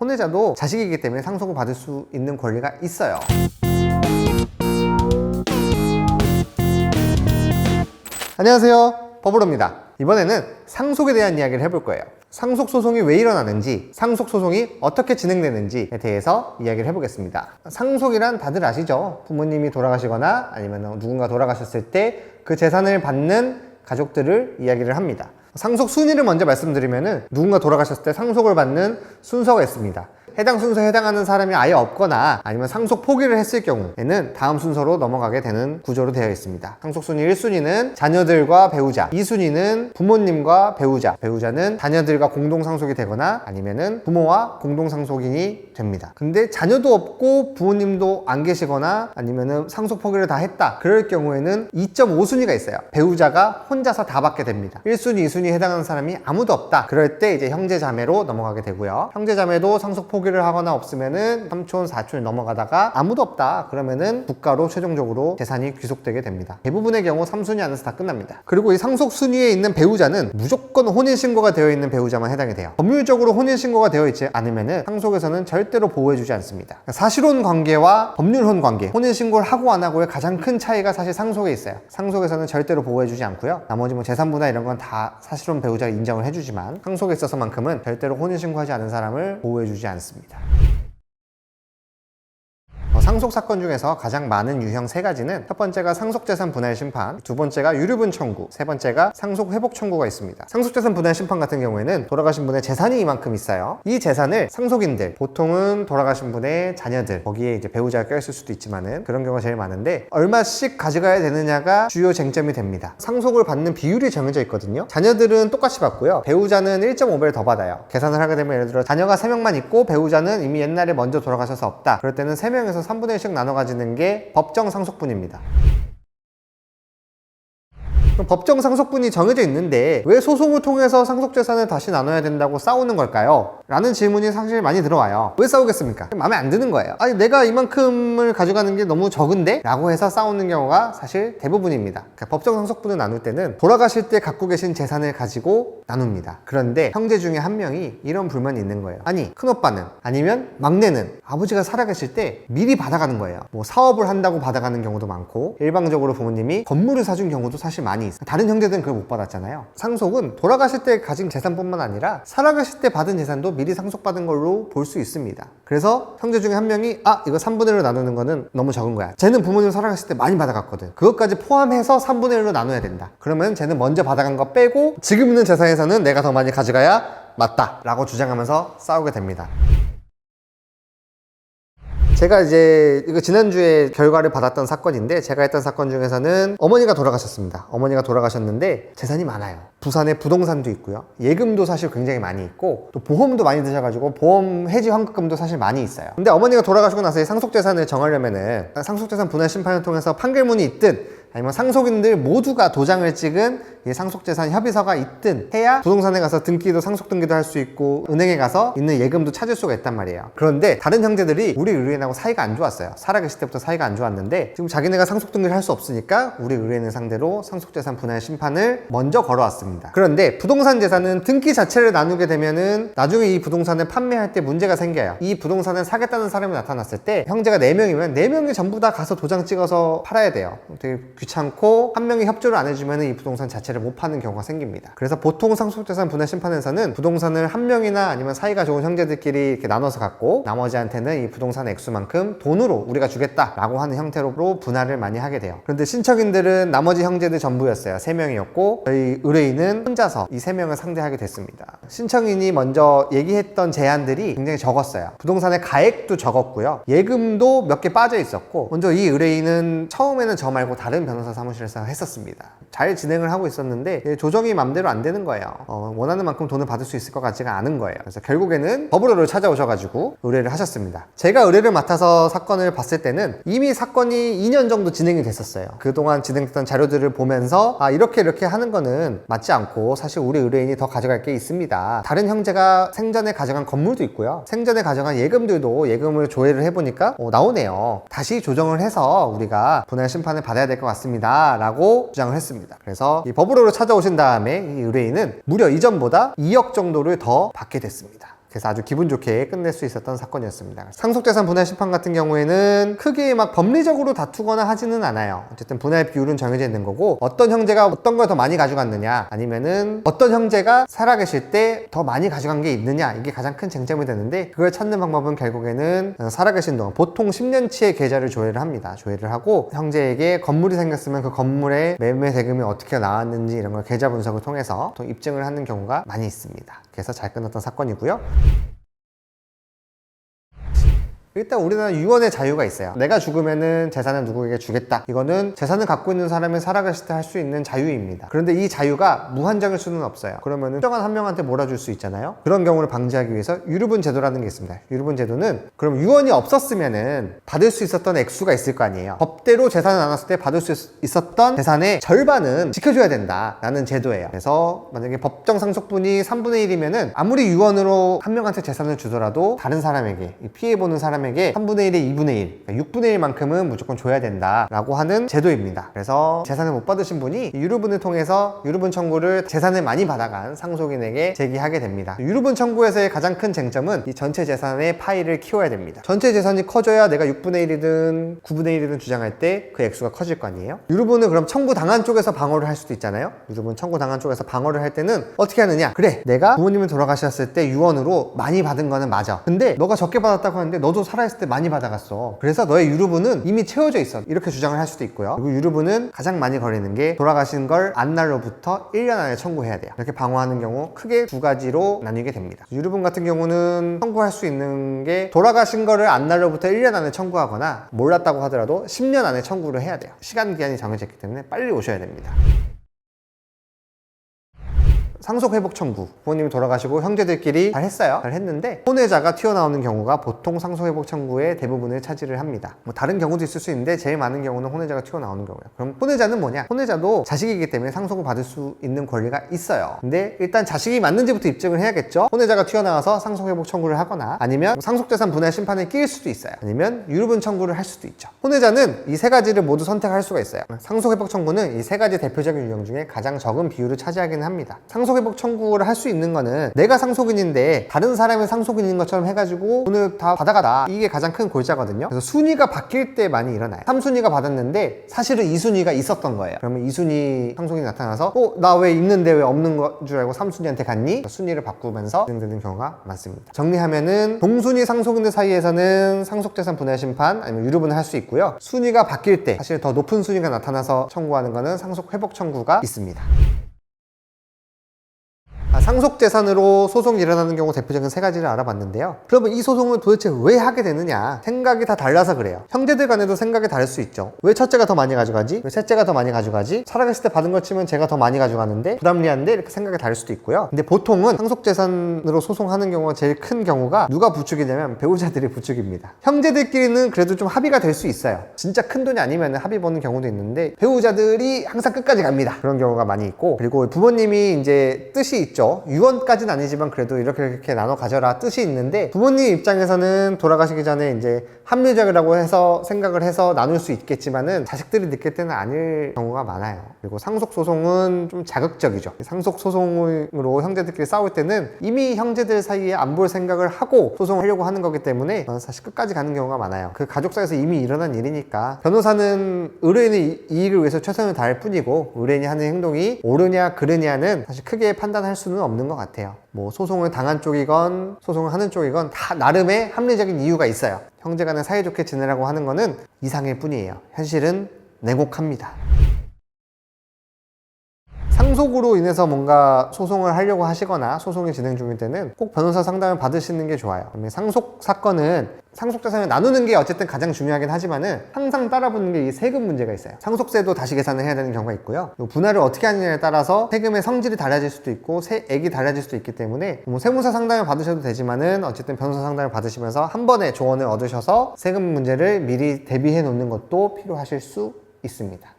혼외자도 자식이기 때문에 상속을 받을 수 있는 권리가 있어요. 안녕하세요, 버블로입니다. 이번에는 상속에 대한 이야기를 해볼 거예요. 상속소송이 왜 일어나는지, 상속소송이 어떻게 진행되는지에 대해서 이야기를 해보겠습니다. 상속이란 다들 아시죠? 부모님이 돌아가시거나 아니면 누군가 돌아가셨을 때 그 재산을 받는 가족들을 이야기를 합니다. 상속 순위를 먼저 말씀드리면은 누군가 돌아가셨을 때 상속을 받는 순서가 있습니다. 해당 순서에 해당하는 사람이 아예 없거나 아니면 상속 포기를 했을 경우에는 다음 순서로 넘어가게 되는 구조로 되어 있습니다. 상속 순위 1순위는 자녀들과 배우자, 2순위는 부모님과 배우자, 배우자는 자녀들과 공동 상속이 되거나 아니면은 부모와 공동 상속인이 됩니다. 근데 자녀도 없고 부모님도 안 계시거나 아니면은 상속 포기를 다 했다, 그럴 경우에는 2.5순위가 있어요. 배우자가 혼자서 다 받게 됩니다. 1순위, 2순위에 해당하는 사람이 아무도 없다, 그럴 때 이제 형제자매로 넘어가게 되고요. 형제자매도 상속 포기를 하거나 없으면은 3촌, 4촌이 넘어가다가 아무도 없다 그러면은 국가로 최종적으로 재산이 귀속되게 됩니다. 대부분의 경우 3순위 안에서 다 끝납니다. 그리고 이 상속 순위에 있는 배우자는 무조건 혼인신고가 되어 있는 배우자만 해당이 돼요. 법률적으로 혼인신고가 되어 있지 않으면은 상속에서는 절대로 보호해주지 않습니다. 사실혼 관계와 법률혼 관계, 혼인신고를 하고 안 하고의 가장 큰 차이가 사실 상속에 있어요. 상속에서는 절대로 보호해주지 않고요. 나머지 뭐 재산부나 이런 건 다 사실혼 배우자가 인정을 해주지만 상속에 있어서만큼은 절대로 혼인신고하지 않은 사람을 보호해주지 않습니다. 상속 사건 중에서 가장 많은 유형 3가지는 첫 번째가 상속재산 분할 심판, 두 번째가 유류분 청구, 세 번째가 상속 회복 청구가 있습니다. 상속재산 분할 심판 같은 경우에는 돌아가신 분의 재산이 이만큼 있어요. 이 재산을 상속인들, 보통은 돌아가신 분의 자녀들, 거기에 이제 배우자가 껴있을 수도 있지만은 그런 경우가 제일 많은데 얼마씩 가져가야 되느냐가 주요 쟁점이 됩니다. 상속을 받는 비율이 정해져 있거든요. 자녀들은 똑같이 받고요. 배우자는 1.5배를 더 받아요. 계산을 하게 되면 예를 들어 자녀가 3명만 있고 배우자는 이미 옛날에 먼저 돌아가셔서 없다, 그럴 때는 3명에서 3분의 1씩 나눠 가지는 게 법정 상속분입니다. 법정 상속분이 정해져 있는데 왜 소송을 통해서 상속재산을 다시 나눠야 된다고 싸우는 걸까요? 라는 질문이 사실 많이 들어와요. 왜 싸우겠습니까? 마음에 안 드는 거예요. 아니, 내가 이만큼을 가져가는 게 너무 적은데? 라고 해서 싸우는 경우가 사실 대부분입니다. 그러니까 법정 상속분을 나눌 때는 돌아가실 때 갖고 계신 재산을 가지고 나눕니다. 그런데 형제 중에 한 명이 이런 불만이 있는 거예요. 아니, 큰오빠는 아니면 막내는 아버지가 살아계실 때 미리 받아가는 거예요. 뭐 사업을 한다고 받아가는 경우도 많고 일방적으로 부모님이 건물을 사준 경우도 사실 많이 있어요. 다른 형제들은 그걸 못 받았잖아요. 상속은 돌아가실 때 가진 재산뿐만 아니라 살아가실 때 받은 재산도 미리 상속받은 걸로 볼 수 있습니다. 그래서 형제 중에 한 명이 이거 3분의 1로 나누는 거는 너무 적은 거야. 쟤는 부모님 살아가실 때 많이 받아갔거든. 그것까지 포함해서 3분의 1로 나눠야 된다. 그러면 쟤는 먼저 받아간 거 빼고 지금 있는 재산에서는 내가 더 많이 가져가야 맞다 라고 주장하면서 싸우게 됩니다. 제가 이제 이거 지난주에 결과를 받았던 사건인데, 제가 했던 사건 중에서는 어머니가 돌아가셨습니다. 어머니가 돌아가셨는데 재산이 많아요. 부산에 부동산도 있고요, 예금도 사실 굉장히 많이 있고 또 보험도 많이 드셔가지고 보험 해지 환급금도 사실 많이 있어요. 근데 어머니가 돌아가시고 나서 이 상속재산을 정하려면은 상속재산 분할 심판을 통해서 판결문이 있든 아니면 상속인들 모두가 도장을 찍은 이 상속재산 협의서가 있든 해야 부동산에 가서 등기도 상속 등기도 할 수 있고 은행에 가서 있는 예금도 찾을 수가 있단 말이에요. 그런데 다른 형제들이 우리 의뢰인하고 사이가 안 좋았어요. 살아계실 때부터 사이가 안 좋았는데 지금 자기네가 상속 등기를 할 수 없으니까 우리 의뢰인을 상대로 상속재산 분할 심판을 먼저 걸어왔습니다. 그런데 부동산 재산은 등기 자체를 나누게 되면은 나중에 이 부동산을 판매할 때 문제가 생겨요. 이 부동산을 사겠다는 사람이 나타났을 때 형제가 4명이면 4명이 전부 다 가서 도장 찍어서 팔아야 돼요. 되게 귀찮고 한 명이 협조를 안 해주면 이 부동산 자체를 못 파는 경우가 생깁니다. 그래서 보통 상속재산 분할 심판에서는 부동산을 한 명이나 아니면 사이가 좋은 형제들끼리 이렇게 나눠서 갖고 나머지한테는 이 부동산 액수만큼 돈으로 우리가 주겠다라고 하는 형태로 분할을 많이 하게 돼요. 그런데 신척인들은 나머지 형제들 전부였어요. 3명이었고 저희 의뢰인은 혼자서 이 3명을 상대하게 됐습니다. 신청인이 먼저 얘기했던 제안들이 굉장히 적었어요. 부동산의 가액도 적었고요, 예금도 몇 개 빠져 있었고, 먼저 이 의뢰인은 처음에는 저 말고 다른 변호사 사무실에서 했었습니다. 잘 진행을 하고 있었는데 조정이 맘대로 안 되는 거예요. 원하는 만큼 돈을 받을 수 있을 것 같지가 않은 거예요. 그래서 결국에는 법으로를 찾아오셔가지고 의뢰를 하셨습니다. 제가 의뢰를 맡아서 사건을 봤을 때는 이미 사건이 2년 정도 진행이 됐었어요. 그동안 진행됐던 자료들을 보면서 이렇게 하는 거는 맞지 않고 사실 우리 의뢰인이 더 가져갈 게 있습니다. 다른 형제가 생전에 가져간 건물도 있고요, 생전에 가져간 예금들도 예금을 조회를 해보니까 나오네요. 다시 조정을 해서 우리가 분할 심판을 받아야 될 것 같습니다 라고 주장을 했습니다. 그래서 이 법으로를 찾아오신 다음에 이 의뢰인은 무려 이전보다 2억 정도를 더 받게 됐습니다. 그래서 아주 기분 좋게 끝낼 수 있었던 사건이었습니다. 상속재산 분할 심판 같은 경우에는 크게 막 법리적으로 다투거나 하지는 않아요. 어쨌든 분할 비율은 정해져 있는 거고, 어떤 형제가 어떤 걸 더 많이 가져갔느냐, 아니면은 어떤 형제가 살아계실 때 더 많이 가져간 게 있느냐, 이게 가장 큰 쟁점이 되는데, 그걸 찾는 방법은 결국에는 살아계신 동안 보통 10년치의 계좌를 조회를 합니다. 조회를 하고 형제에게 건물이 생겼으면 그 건물의 매매 대금이 어떻게 나왔는지 이런 걸 계좌 분석을 통해서 또 입증을 하는 경우가 많이 있습니다. 그래서 잘 끝났던 사건이고요. 일단 우리나라 유언의 자유가 있어요. 내가 죽으면은 재산을 누구에게 주겠다. 이거는 재산을 갖고 있는 사람이 살아가실 때 할 수 있는 자유입니다. 그런데 이 자유가 무한정일 수는 없어요. 그러면은 특정한 한 명한테 몰아줄 수 있잖아요. 그런 경우를 방지하기 위해서 유류분 제도라는 게 있습니다. 유류분 제도는 그럼 유언이 없었으면은 받을 수 있었던 액수가 있을 거 아니에요. 법대로 재산을 나눴을 때 받을 수 있었던 재산의 절반은 지켜줘야 된다라는 제도예요. 그래서 만약에 법정 상속분이 3분의 1이면은 아무리 유언으로 한 명한테 재산을 주더라도 다른 사람에게, 피해보는 사람에게 3분의 1에 2분의 1, 그러니까 6분의 1만큼은 무조건 줘야 된다라고 하는 제도입니다. 그래서 재산을 못 받으신 분이 유류분을 통해서 유류분 청구를 재산을 많이 받아간 상속인에게 제기하게 됩니다. 유류분 청구에서의 가장 큰 쟁점은 이 전체 재산의 파이를 키워야 됩니다. 전체 재산이 커져야 내가 6분의 1이든 9분의 1이든 주장할 때 그 액수가 커질 거 아니에요? 유류분을 그럼 청구당한 쪽에서 방어를 할 수도 있잖아요. 유류분 청구당한 쪽에서 방어를 할 때는 어떻게 하느냐? 그래, 내가 부모님이 돌아가셨을 때 유언으로 많이 받은 거는 맞아. 근데 너가 적게 받았다고 하는데 너도 살아있을 때 많이 받아갔어. 그래서 너의 유류분은 이미 채워져 있어. 이렇게 주장을 할 수도 있고요. 그리고 유류분은 가장 많이 걸리는 게 돌아가신 걸 안날로부터 1년 안에 청구해야 돼요. 이렇게 방어하는 경우 크게 두 가지로 나뉘게 됩니다. 유류분 같은 경우는 청구할 수 있는 게 돌아가신 거를 안날로부터 1년 안에 청구하거나 몰랐다고 하더라도 10년 안에 청구를 해야 돼요. 시간 기한이 정해져 있기 때문에 빨리 오셔야 됩니다. 상속회복 청구, 부모님이 돌아가시고 형제들끼리 잘 했어요. 잘 했는데 혼외자가 튀어나오는 경우가 보통 상속회복 청구의 대부분을 차지를 합니다. 뭐 다른 경우도 있을 수 있는데 제일 많은 경우는 혼외자가 튀어나오는 경우예요. 그럼 혼외자는 뭐냐? 혼외자도 자식이기 때문에 상속을 받을 수 있는 권리가 있어요. 근데 일단 자식이 맞는지부터 입증을 해야겠죠. 혼외자가 튀어나와서 상속회복 청구를 하거나, 아니면 상속재산 분할 심판에 끼일 수도 있어요. 아니면 유류분 청구를 할 수도 있죠. 혼외자는 이 세 가지를 모두 선택할 수가 있어요. 상속회복 청구는 이 세 가지 대표적인 유형 중에 가장 적은 비율을 차지하기는 합니다. 상속회복 청구를 할 수 있는 거는 내가 상속인인데 다른 사람이 상속인인 것처럼 해가지고 돈을 다 받아가다, 이게 가장 큰 골자거든요. 그래서 순위가 바뀔 때 많이 일어나요. 3순위가 받았는데 사실은 2순위가 있었던 거예요. 그러면 2순위 상속인이 나타나서 나 왜 있는데 왜 없는 거 줄 알고 3순위한테 갔니? 순위를 바꾸면서 진행되는 경우가 많습니다. 정리하면은 동순위 상속인들 사이에서는 상속재산 분할 심판 아니면 유류분을 할 수 있고요. 순위가 바뀔 때 사실 더 높은 순위가 나타나서 청구하는 거는 상속회복 청구가 있습니다. 상속재산으로 소송이 일어나는 경우 대표적인 세 가지를 알아봤는데요. 그러면 이 소송을 도대체 왜 하게 되느냐? 생각이 다 달라서 그래요. 형제들 간에도 생각이 다를 수 있죠. 왜 첫째가 더 많이 가져가지? 왜 셋째가 더 많이 가져가지? 살아계실 때 받은 것 치면 제가 더 많이 가져가는데 불합리한데? 이렇게 생각이 다를 수도 있고요. 근데 보통은 상속재산으로 소송하는 경우가 제일 큰 경우가 누가 부축이냐면 배우자들이 부축입니다. 형제들끼리는 그래도 좀 합의가 될 수 있어요. 진짜 큰 돈이 아니면 합의 보는 경우도 있는데 배우자들이 항상 끝까지 갑니다. 그런 경우가 많이 있고, 그리고 부모님이 이제 뜻이 있죠. 유언까지는 아니지만 그래도 이렇게 나눠 가져라 뜻이 있는데, 부모님 입장에서는 돌아가시기 전에 이제 합리적이라고 해서 생각을 해서 나눌 수 있겠지만은 자식들이 느낄 때는 아닐 경우가 많아요. 그리고 상속소송은 좀 자극적이죠. 상속소송으로 형제들끼리 싸울 때는 이미 형제들 사이에 안 볼 생각을 하고 소송을 하려고 하는 거기 때문에 사실 끝까지 가는 경우가 많아요. 그 가족사에서 이미 일어난 일이니까 변호사는 의뢰인의 이익을 위해서 최선을 다할 뿐이고, 의뢰인이 하는 행동이 옳으냐 그르냐는 사실 크게 판단할 수는 없는 것 같아요. 뭐 소송을 당한 쪽이건 소송을 하는 쪽이건 다 나름의 합리적인 이유가 있어요. 형제간에 사이좋게 지내라고 하는 거는 이상일 뿐이에요. 현실은 냉혹합니다. 상속으로 인해서 뭔가 소송을 하려고 하시거나 소송이 진행 중일 때는 꼭 변호사 상담을 받으시는 게 좋아요. 상속 사건은 상속재산을 나누는 게 어쨌든 가장 중요하긴 하지만은 항상 따라붙는 게 이 세금 문제가 있어요. 상속세도 다시 계산을 해야 되는 경우가 있고요. 분할을 어떻게 하느냐에 따라서 세금의 성질이 달라질 수도 있고 세액이 달라질 수도 있기 때문에 뭐 세무사 상담을 받으셔도 되지만은 어쨌든 변호사 상담을 받으시면서 한 번에 조언을 얻으셔서 세금 문제를 미리 대비해 놓는 것도 필요하실 수 있습니다.